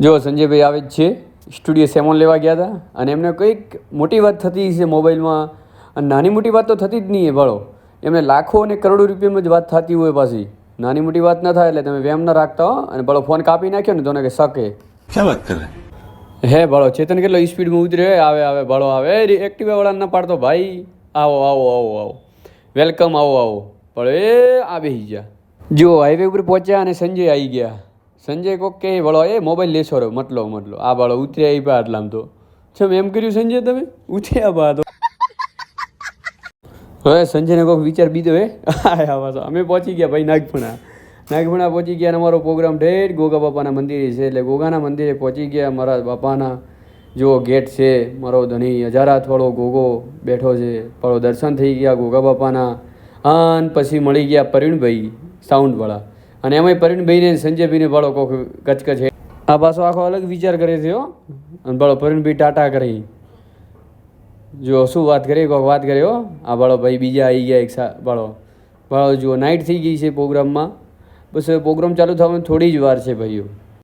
જો સંજયભાઈ આવે જ છે, સ્ટુડિયો સેમોન લેવા ગયા હતા અને એમને કંઈક મોટી વાત થતી છે મોબાઈલમાં, અને નાની મોટી વાત તો થતી જ નહીં એ ભાળો, એમને લાખો અને કરોડો રૂપિયામાં જ વાત થતી હોય પાછી, નાની મોટી વાત ન થાય એટલે તમે વેમ ન રાખતા હો. અને ભાળો ફોન કાપી નાખ્યો ને તો કે શકે ક્યાં વાત કરે હે ભાળો. ચેતન કેટલો સ્પીડમાં ઉતર્યો, આવે આવે ભાળો આવે, એક્ટિવા વાળા ના પાડતો, ભાઈ આવો આવો આવો આવો વેલકમ, આવો આવો. પણ એ આ બેસી ગયા. જો હાઈવે ઉપર પહોંચ્યા અને સંજય આવી ગયા. સંજય કોક કે વળો એ મોબાઈલ લેશો રો મતલો આ બાળો ઉતર્યા એ પા આટલામ તો છે એમ કર્યું સંજય, તમે ઉતર્યા પા તો હવે સંજયને કોઈક વિચાર બીજો હે આવા અમે પહોંચી ગયા ભાઈ નાગપણા પહોંચી ગયા. અને અમારો પ્રોગ્રામ ઠેઠ ગોગા બાપાના મંદિરે છે, એટલે ગોગાના મંદિરે પહોંચી ગયા. મારા બાપાના જો ગેટ છે, મારો ધણી હજારાથવાળો ગોગો બેઠો છે, મારો દર્શન થઈ ગયા ગોગા બાપાના. અને પછી મળી ગયા પ્રવીણભાઈ સાઉન્ડવાળા, અને એમાંય પ્રવીણભાઈને સંજયભાઈને ભાળો કોક કચકચ છે. આ પાછો આખો અલગ વિચાર કરે છે હો. અને ભાળો પ્રવીણભાઈ ટાટા કરી જો શું વાત કરી, કોઈક વાત કરી હો. આ ભાળો ભાઈ બીજા આવી ગયા એક ભાળો જુઓ નાઇટ થઈ ગઈ છે પ્રોગ્રામમાં. બસ હવે પ્રોગ્રામ ચાલુ થવામાં થોડી જ વાર છે ભાઈઓ.